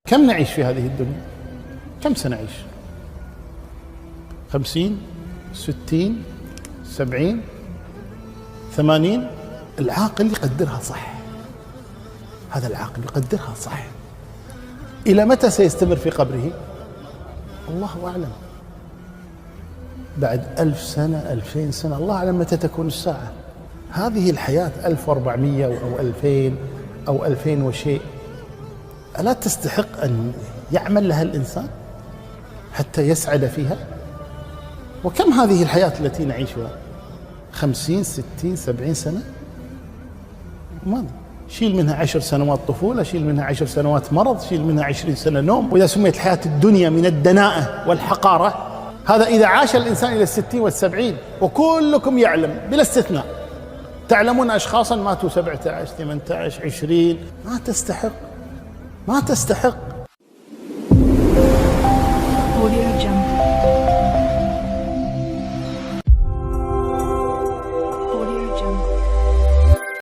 كم نعيش في هذه الدنيا؟ كم سنعيش؟ 50 60 70 80؟ العاقل يقدرها صح، هذا العاقل يقدرها صح. إلى متى سيستمر في قبره؟ الله أعلم. بعد 1000 سنة 2000 سنة، الله أعلم متى تكون الساعة. هذه الحياة 1400 أو 2000 أو 2000 وشيء، ألا تستحق أن يعمل لها الإنسان حتى يسعد فيها؟ وكم هذه الحياة التي نعيشها؟ 50 60 70 سنة؟ ماذا؟ شيل منها 10 سنوات طفولة، شيل منها 10 سنوات مرض، شيل منها 20 سنة نوم. وإذا سميت الحياة الدنيا من الدناءة والحقارة، هذا إذا عاش الإنسان إلى 60 و70. وكلكم يعلم بلا استثناء، تعلمون أشخاصا ماتوا 17 18 20. ما تستحق، ما تستحق.